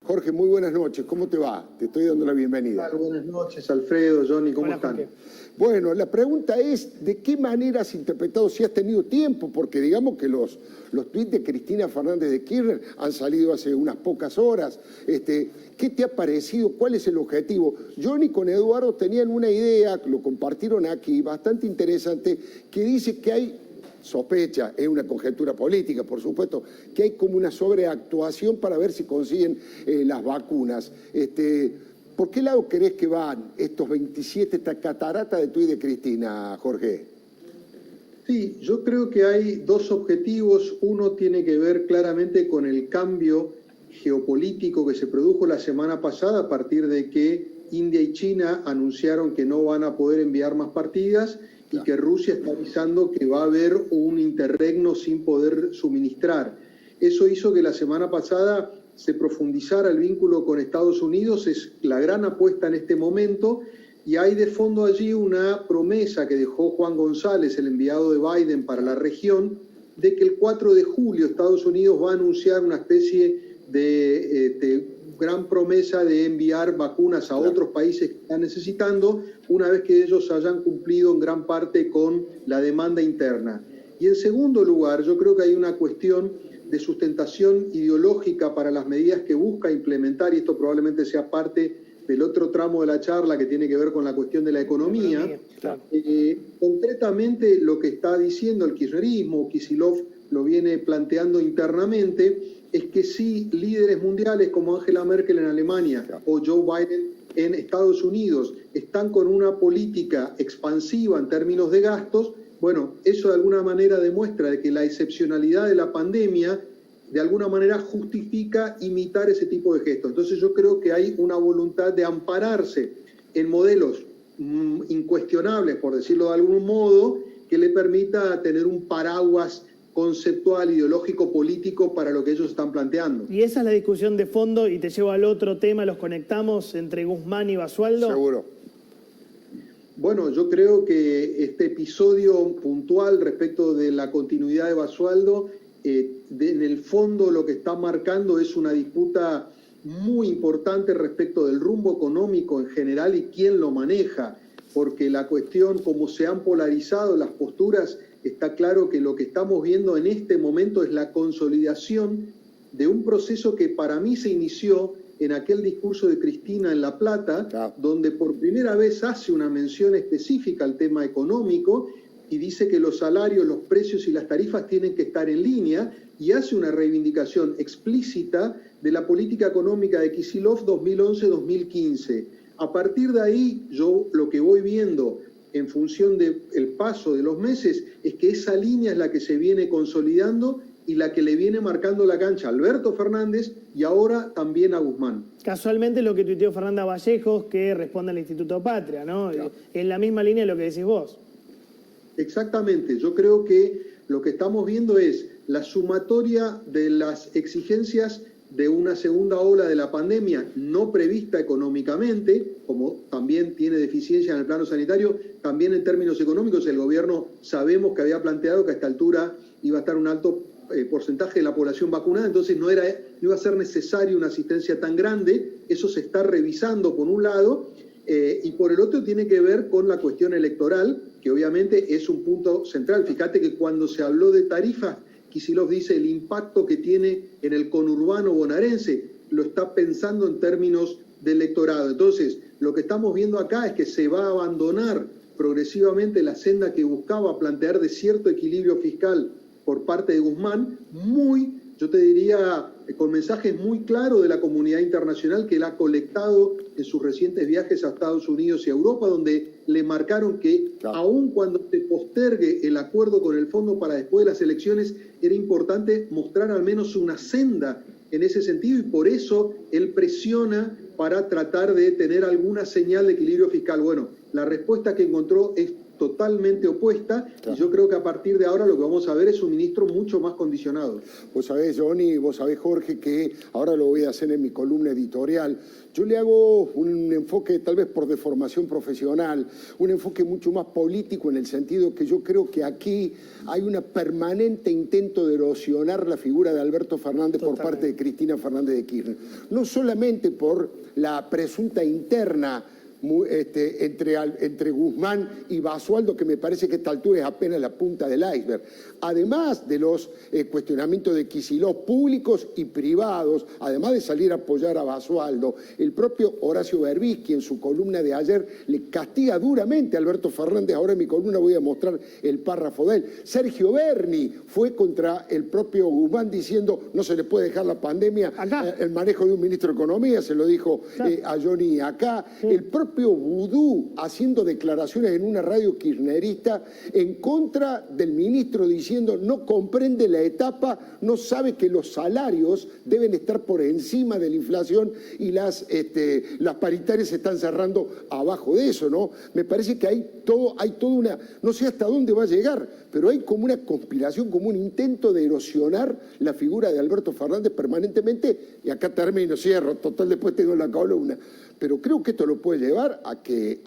Jorge, muy buenas noches. ¿Cómo te va? Te estoy dando la bienvenida. Claro, buenas noches, Alfredo, Johnny, ¿cómo están? Jorge. Bueno, la pregunta es, ¿de qué manera has interpretado, si has tenido tiempo? Porque digamos que los tuits de Cristina Fernández de Kirchner han salido hace unas pocas horas. ¿Qué te ha parecido? ¿Cuál es el objetivo? Johnny con Eduardo tenían una idea, lo compartieron aquí, bastante interesante, que dice que hay sospecha, es una conjetura política, por supuesto, que hay como una sobreactuación para ver si consiguen las vacunas. ¿Por qué lado crees que van estos 27, esta catarata de tuit de Cristina, Jorge? Sí, yo creo que hay dos objetivos. Uno tiene que ver claramente con el cambio geopolítico que se produjo la semana pasada a partir de que India y China anunciaron que no van a poder enviar más partidas y que Rusia está avisando que va a haber un interregno sin poder suministrar. Eso hizo que la semana pasada se profundizara el vínculo con Estados Unidos, es la gran apuesta en este momento, y hay de fondo allí una promesa que dejó Juan González, el enviado de Biden para la región, de que el 4 de julio Estados Unidos va a anunciar una especie de gran promesa de enviar vacunas a otros países que están necesitando, una vez que ellos hayan cumplido en gran parte con la demanda interna. Y en segundo lugar, yo creo que hay una cuestión de sustentación ideológica para las medidas que busca implementar, y esto probablemente sea parte del otro tramo de la charla que tiene que ver con la cuestión de la economía. Concretamente, lo que está diciendo el kirchnerismo, Kicillof lo viene planteando internamente, es que si líderes mundiales como Angela Merkel en Alemania o Joe Biden en Estados Unidos están con una política expansiva en términos de gastos, bueno, eso de alguna manera demuestra de que la excepcionalidad de la pandemia de alguna manera justifica imitar ese tipo de gestos. Entonces yo creo que hay una voluntad de ampararse en modelos incuestionables, por decirlo de algún modo, que le permita tener un paraguas conceptual, ideológico, político para lo que ellos están planteando. Y esa es la discusión de fondo, y te llevo al otro tema, los conectamos entre Guzmán y Basualdo. Seguro. Bueno, yo creo que este episodio puntual respecto de la continuidad de Basualdo, en el fondo lo que está marcando es una disputa muy importante respecto del rumbo económico en general y quién lo maneja, porque la cuestión, como se han polarizado las posturas, está claro que lo que estamos viendo en este momento es la consolidación de un proceso que para mí se inició en aquel discurso de Cristina en La Plata, donde por primera vez hace una mención específica al tema económico y dice que los salarios, los precios y las tarifas tienen que estar en línea, y hace una reivindicación explícita de la política económica de Kicillof 2011-2015. A partir de ahí, yo lo que voy viendo en función del paso de los meses es que esa línea es la que se viene consolidando y la que le viene marcando la cancha a Alberto Fernández y ahora también a Guzmán. Casualmente lo que tuiteó Fernanda Vallejos, que responde al Instituto Patria, ¿no? Claro. En la misma línea de lo que decís vos. Exactamente, yo creo que lo que estamos viendo es la sumatoria de las exigencias de una segunda ola de la pandemia no prevista económicamente, como también tiene deficiencia en el plano sanitario, también en términos económicos. El gobierno sabemos que había planteado que a esta altura iba a estar un alto porcentaje de la población vacunada, entonces no iba a ser necesaria una asistencia tan grande. Eso se está revisando por un lado, y por el otro tiene que ver con la cuestión electoral, que obviamente es un punto central. Fíjate que cuando se habló de tarifas, Kicillof dice el impacto que tiene en el conurbano bonaerense, lo está pensando en términos de electorado. Entonces, lo que estamos viendo acá es que se va a abandonar progresivamente la senda que buscaba plantear de cierto equilibrio fiscal por parte de Guzmán, yo te diría, con mensajes muy claros de la comunidad internacional que él ha colectado en sus recientes viajes a Estados Unidos y a Europa, donde le marcaron que aun cuando se postergue el acuerdo con el fondo para después de las elecciones, era importante mostrar al menos una senda en ese sentido, y por eso él presiona para tratar de tener alguna señal de equilibrio fiscal. Bueno, la respuesta que encontró es totalmente opuesta, Claro. y yo creo que a partir de ahora lo que vamos a ver es un ministro mucho más condicionado. Vos sabés, Johnny, vos sabés, Jorge, que ahora lo voy a hacer en mi columna editorial. Yo le hago un enfoque, tal vez por deformación profesional, un enfoque mucho más político, en el sentido que yo creo que aquí hay un permanente intento de erosionar la figura de Alberto Fernández por parte de Cristina Fernández de Kirchner. No solamente por la presunta interna entre Guzmán y Basualdo, que me parece que a esta altura es apenas la punta del iceberg. Además de los cuestionamientos de Kicillof públicos y privados, además de salir a apoyar a Basualdo, el propio Horacio Berbisky en su columna de ayer le castiga duramente a Alberto Fernández. Ahora en mi columna voy a mostrar el párrafo de él. Sergio Berni fue contra el propio Guzmán diciendo no se le puede dejar la pandemia, el manejo de un ministro de Economía, se lo dijo a Johnny acá. Sí. El propio Vudú haciendo declaraciones en una radio kirchnerista en contra del ministro diciendo no comprende la etapa, no sabe que los salarios deben estar por encima de la inflación y las paritarias se están cerrando abajo de eso, ¿no? Me parece que hay toda una, no sé hasta dónde va a llegar, pero hay como una conspiración, como un intento de erosionar la figura de Alberto Fernández permanentemente, y acá termino, cierro, total después tengo la columna. Pero creo que esto lo puede llevar a que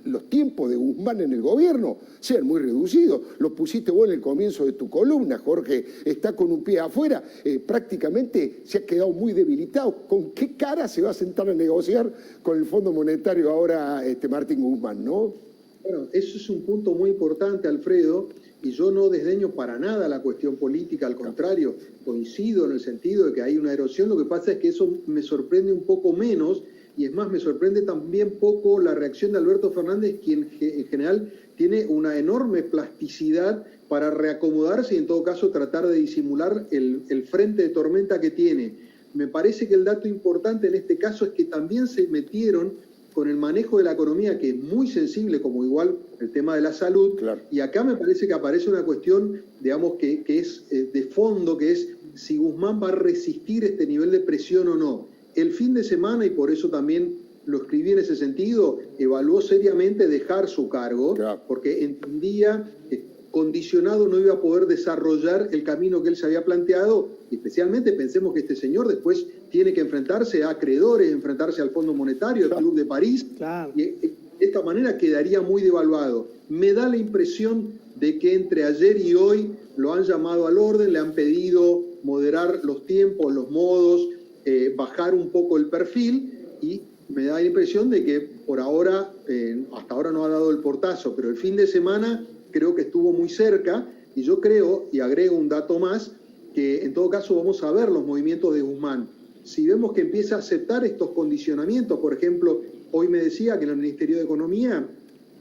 los tiempos de Guzmán en el gobierno sean muy reducidos. Lo pusiste vos en el comienzo de tu columna, Jorge, está con un pie afuera, prácticamente se ha quedado muy debilitado. ¿Con qué cara se va a sentar a negociar con el Fondo Monetario ahora Martín Guzmán, no? Bueno, eso es un punto muy importante, Alfredo, y yo no desdeño para nada la cuestión política, al contrario, coincido en el sentido de que hay una erosión. Lo que pasa es que eso me sorprende un poco menos. Y es más, me sorprende también poco la reacción de Alberto Fernández, quien en general tiene una enorme plasticidad para reacomodarse y en todo caso tratar de disimular el frente de tormenta que tiene. Me parece que el dato importante en este caso es que también se metieron con el manejo de la economía, que es muy sensible, como igual el tema de la salud. Claro. Y acá me parece que aparece una cuestión, digamos, que es de fondo, que es si Guzmán va a resistir este nivel de presión o no. El fin de semana, y por eso también lo escribí en ese sentido, evaluó seriamente dejar su cargo, claro, porque entendía que condicionado no iba a poder desarrollar el camino que él se había planteado, y especialmente pensemos que este señor después tiene que enfrentarse a acreedores, enfrentarse al Fondo Monetario, al Club de París, claro, y de esta manera quedaría muy devaluado. Me da la impresión de que entre ayer y hoy lo han llamado al orden, le han pedido moderar los tiempos, los modos, bajar un poco el perfil, y me da la impresión de que por ahora, hasta ahora no ha dado el portazo, pero el fin de semana creo que estuvo muy cerca, y yo creo, y agrego un dato más, que en todo caso vamos a ver los movimientos de Guzmán. Si vemos que empieza a aceptar estos condicionamientos, por ejemplo, hoy me decía que en el Ministerio de Economía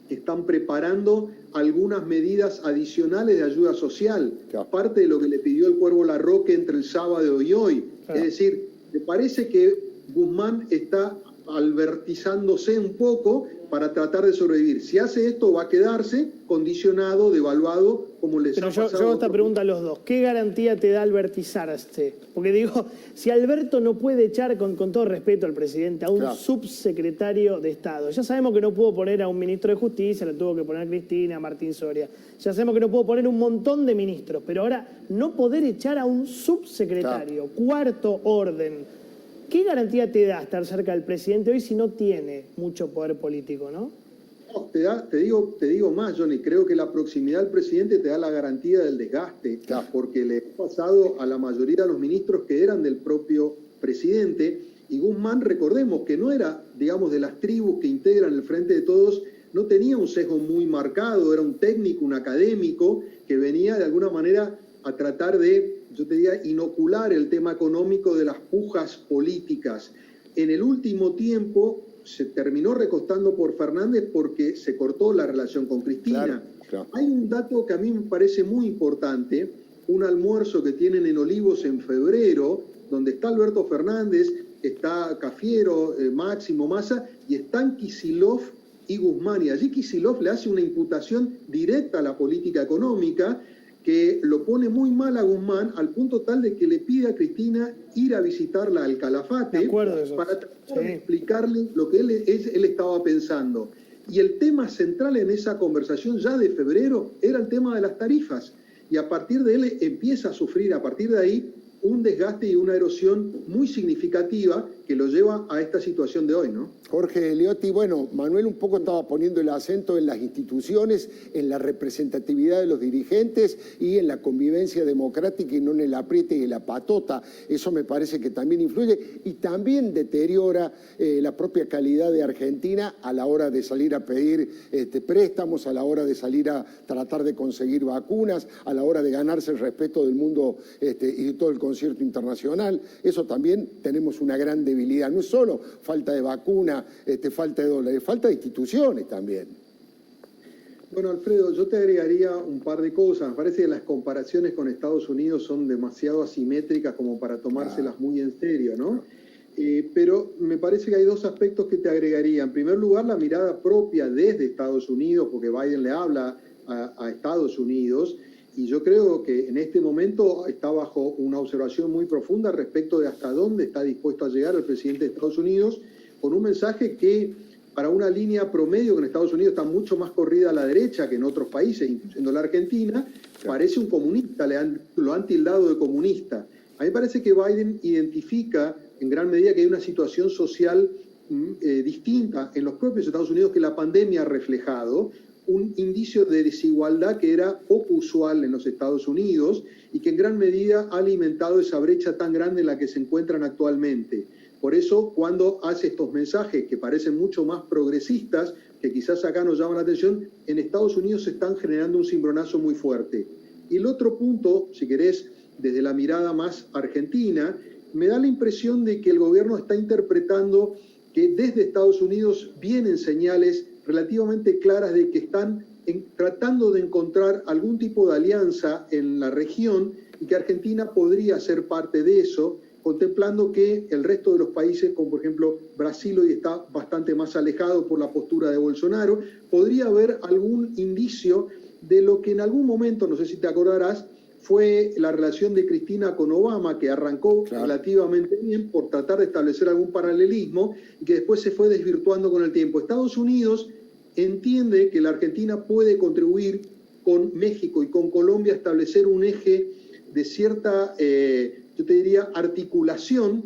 están preparando algunas medidas adicionales de ayuda social, aparte de lo que le pidió el Cuervo Larroque entre el sábado y hoy. Es decir, me parece que Guzmán está albertizándose un poco para tratar de sobrevivir. Si hace esto, va a quedarse condicionado, devaluado, como les ha pasado. Yo hago esta pregunta a los dos. ¿Qué garantía te da albertizarse? Porque digo, si Alberto no puede echar, con todo respeto al presidente, a un subsecretario de Estado. Ya sabemos que no pudo poner a un ministro de Justicia, lo tuvo que poner a Cristina, a Martín Soria. Ya sabemos que no pudo poner un montón de ministros. Pero ahora, no poder echar a un subsecretario, cuarto orden. ¿Qué garantía te da estar cerca del presidente hoy si no tiene mucho poder político, no? No, te digo más, Johnny. Creo que la proximidad al presidente te da la garantía del desgaste, porque le ha pasado a la mayoría de los ministros que eran del propio presidente. Y Guzmán, recordemos que no era, digamos, de las tribus que integran el Frente de Todos, no tenía un sesgo muy marcado, era un técnico, un académico, que venía de alguna manera a tratar de, yo te diría, inocular el tema económico de las pujas políticas. En el último tiempo se terminó recostando por Fernández porque se cortó la relación con Cristina. Claro. Hay un dato que a mí me parece muy importante, un almuerzo que tienen en Olivos en febrero, donde está Alberto Fernández, está Cafiero, Máximo Massa, y están Kicillof y Guzmán. Y allí Kicillof le hace una imputación directa a la política económica, que lo pone muy mal a Guzmán, al punto tal de que le pide a Cristina ir a visitarla al Calafate para tratar de explicarle lo que él estaba pensando. Y el tema central en esa conversación ya de febrero era el tema de las tarifas. Y a partir de él empieza a sufrir, a partir de ahí, un desgaste y una erosión muy significativa que lo lleva a esta situación de hoy, ¿no? Jorge Eliotti, bueno, Manuel un poco estaba poniendo el acento en las instituciones, en la representatividad de los dirigentes y en la convivencia democrática y no en el apriete y la patota. Eso me parece que también influye y también deteriora la propia calidad de Argentina a la hora de salir a pedir préstamos, a la hora de salir a tratar de conseguir vacunas, a la hora de ganarse el respeto del mundo y de todo el concierto internacional. Eso también tenemos una gran debilidad. No es solo falta de vacuna, falta de dólares, falta de instituciones también. Bueno, Alfredo, yo te agregaría un par de cosas. Me parece que las comparaciones con Estados Unidos son demasiado asimétricas como para tomárselas muy en serio, ¿no? Pero me parece que hay dos aspectos que te agregaría. En primer lugar, la mirada propia desde Estados Unidos, porque Biden le habla a Estados Unidos, y yo creo que en este momento está bajo una observación muy profunda respecto de hasta dónde está dispuesto a llegar el presidente de Estados Unidos, con un mensaje que para una línea promedio que en Estados Unidos está mucho más corrida a la derecha que en otros países, incluyendo la Argentina, parece un comunista, lo han tildado de comunista. A mí me parece que Biden identifica en gran medida que hay una situación social distinta en los propios Estados Unidos que la pandemia ha reflejado, un indicio de desigualdad que era poco usual en los Estados Unidos y que en gran medida ha alimentado esa brecha tan grande en la que se encuentran actualmente. Por eso, cuando hace estos mensajes que parecen mucho más progresistas, que quizás acá nos llaman la atención, en Estados Unidos se están generando un cimbronazo muy fuerte. Y el otro punto, si querés, desde la mirada más argentina, me da la impresión de que el gobierno está interpretando que desde Estados Unidos vienen señales relativamente claras de que están tratando de encontrar algún tipo de alianza en la región y que Argentina podría ser parte de eso, contemplando que el resto de los países, como por ejemplo Brasil hoy está bastante más alejado por la postura de Bolsonaro, podría haber algún indicio de lo que en algún momento, no sé si te acordarás, fue la relación de Cristina con Obama, que arrancó relativamente bien por tratar de establecer algún paralelismo y que después se fue desvirtuando con el tiempo. Estados Unidos entiende que la Argentina puede contribuir con México y con Colombia a establecer un eje de cierta, yo te diría, articulación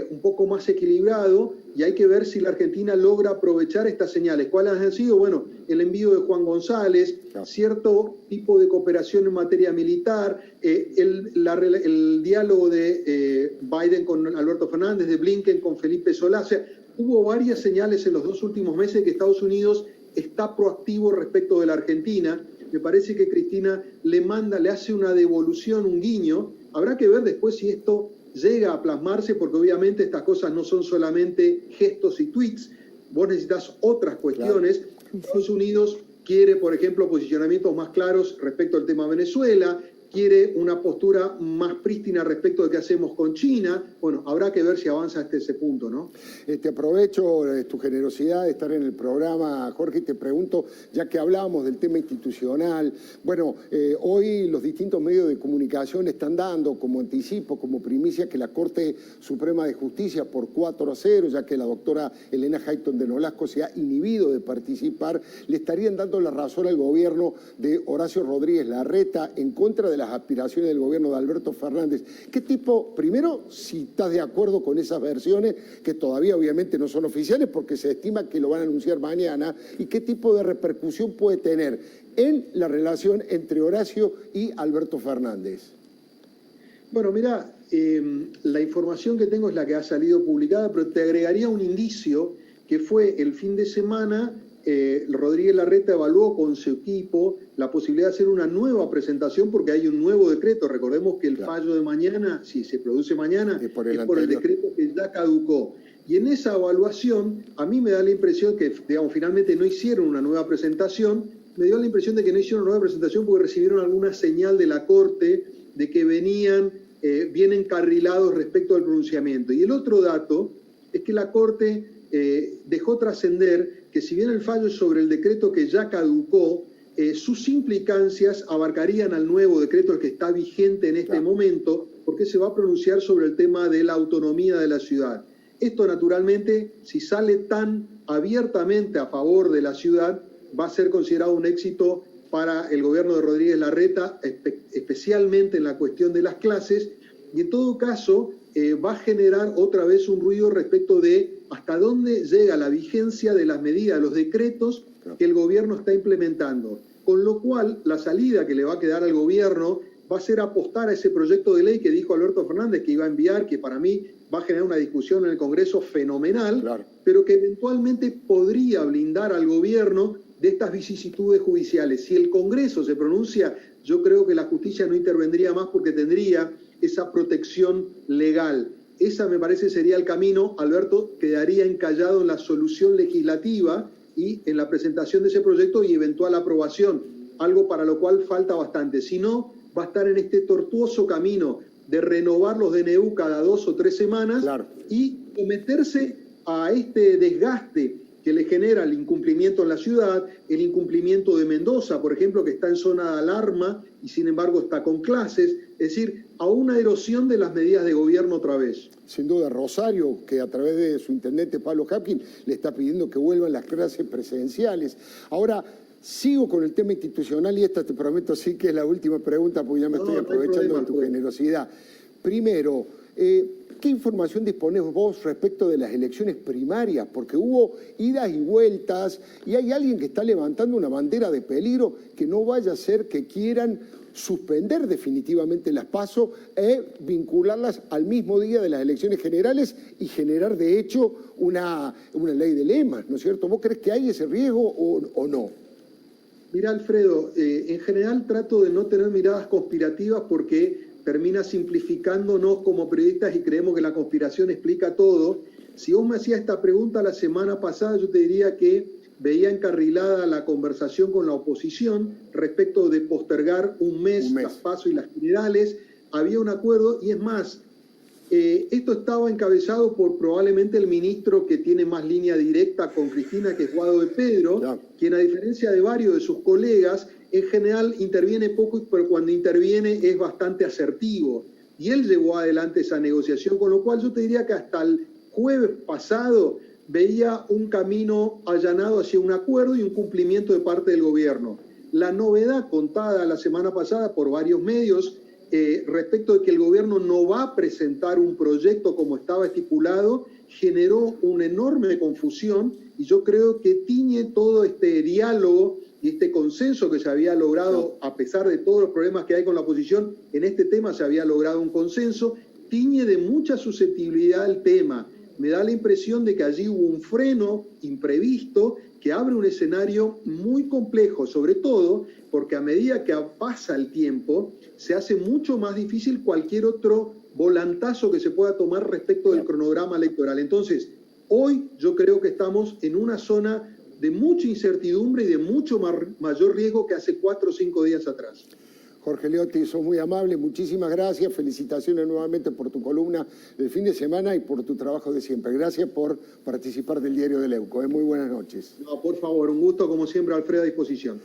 un poco más equilibrado, y hay que ver si la Argentina logra aprovechar estas señales. ¿Cuáles han sido? Bueno, el envío de Juan González, cierto tipo de cooperación en materia militar, el diálogo de Biden con Alberto Fernández, de Blinken con Felipe Solá. O sea, hubo varias señales en los 2 últimos meses que Estados Unidos está proactivo respecto de la Argentina. Me parece que Cristina le hace una devolución, un guiño. Habrá que ver después si esto llega a plasmarse, porque obviamente estas cosas no son solamente gestos y tweets. Vos necesitas otras cuestiones. Claro. Estados Unidos quiere, por ejemplo, posicionamientos más claros respecto al tema Venezuela, quiere una postura más prístina respecto de qué hacemos con China. Bueno, habrá que ver si avanza hasta ese punto, ¿no? Te aprovecho tu generosidad de estar en el programa, Jorge, y te pregunto, ya que hablábamos del tema institucional, bueno, hoy los distintos medios de comunicación están dando como anticipo, como primicia, que la Corte Suprema de Justicia por 4-0, ya que la doctora Elena Hayton de Nolasco se ha inhibido de participar, le estarían dando la razón al gobierno de Horacio Rodríguez Larreta en contra de las aspiraciones del gobierno de Alberto Fernández. ¿Qué tipo, primero, si estás de acuerdo con esas versiones, que todavía obviamente no son oficiales porque se estima que lo van a anunciar mañana, y qué tipo de repercusión puede tener en la relación entre Horacio y Alberto Fernández? Bueno, mira, la información que tengo es la que ha salido publicada, pero te agregaría un indicio que fue el fin de semana. Rodríguez Larreta evaluó con su equipo la posibilidad de hacer una nueva presentación porque hay un nuevo decreto. Recordemos que el fallo de mañana, si se produce mañana, es por el decreto que ya caducó. Y en esa evaluación, a mí me da la impresión que, digamos, finalmente no hicieron una nueva presentación. Me dio la impresión de que no hicieron una nueva presentación porque recibieron alguna señal de la Corte de que vienen encarrilados respecto al pronunciamiento. Y el otro dato es que la Corte dejó trascender que si bien el fallo es sobre el decreto que ya caducó, sus implicancias abarcarían al nuevo decreto, el que está vigente en este momento, porque se va a pronunciar sobre el tema de la autonomía de la ciudad. Esto naturalmente, si sale tan abiertamente a favor de la ciudad, va a ser considerado un éxito para el gobierno de Rodríguez Larreta, especialmente en la cuestión de las clases, y en todo caso va a generar otra vez un ruido respecto de hasta dónde llega la vigencia de las medidas, los decretos que el gobierno está implementando. Con lo cual, la salida que le va a quedar al gobierno va a ser apostar a ese proyecto de ley que dijo Alberto Fernández que iba a enviar, que para mí va a generar una discusión en el Congreso fenomenal, claro, pero que eventualmente podría blindar al gobierno de estas vicisitudes judiciales. Si el Congreso se pronuncia, yo creo que la justicia no intervendría más porque tendría esa protección legal. Esa me parece sería el camino. Alberto quedaría encallado en la solución legislativa y en la presentación de ese proyecto y eventual aprobación, algo para lo cual falta bastante. Si no, va a estar en este tortuoso camino de renovar los DNU cada 2 o 3 semanas, claro, y someterse a este desgaste que le genera el incumplimiento en la ciudad, el incumplimiento de Mendoza, por ejemplo, que está en zona de alarma y sin embargo está con clases, es decir, a una erosión de las medidas de gobierno otra vez. Sin duda, Rosario, que a través de su intendente Pablo Hapkin le está pidiendo que vuelvan las clases presenciales. Ahora, sigo con el tema institucional y esta te prometo sí que es la última pregunta porque ya me estoy aprovechando de tu generosidad. Primero, ¿qué información disponés vos respecto de las elecciones primarias? Porque hubo idas y vueltas y hay alguien que está levantando una bandera de peligro que no vaya a ser que quieran suspender definitivamente las PASO e vincularlas al mismo día de las elecciones generales y generar de hecho una ley de lemas, ¿no es cierto? ¿Vos crees que hay ese riesgo o no? Mira, Alfredo, en general trato de no tener miradas conspirativas porque termina simplificándonos como periodistas y creemos que la conspiración explica todo. Si vos me hacías esta pregunta la semana pasada, yo te diría que veía encarrilada la conversación con la oposición respecto de postergar un mes las PASO y las generales. Había un acuerdo y es más, esto estaba encabezado por probablemente el ministro que tiene más línea directa con Cristina, que es Guado de Pedro, quien a diferencia de varios de sus colegas, en general interviene poco, pero cuando interviene es bastante asertivo. Y él llevó adelante esa negociación, con lo cual yo te diría que hasta el jueves pasado veía un camino allanado hacia un acuerdo y un cumplimiento de parte del gobierno. La novedad contada la semana pasada por varios medios respecto de que el gobierno no va a presentar un proyecto como estaba estipulado, generó una enorme confusión y yo creo que tiñe todo este diálogo y este consenso que se había logrado, a pesar de todos los problemas que hay con la oposición, en este tema se había logrado un consenso, tiñe de mucha susceptibilidad el tema. Me da la impresión de que allí hubo un freno imprevisto que abre un escenario muy complejo, sobre todo porque a medida que pasa el tiempo, se hace mucho más difícil cualquier otro volantazo que se pueda tomar respecto del cronograma electoral. Entonces, hoy yo creo que estamos en una zona de mucha incertidumbre y de mucho mayor riesgo que hace 4 o 5 días atrás. Jorge Liotti, sos muy amable, muchísimas gracias, felicitaciones nuevamente por tu columna del fin de semana y por tu trabajo de siempre. Gracias por participar del Diario del Leuco. Muy buenas noches. No, por favor, un gusto como siempre, Alfredo, a disposición.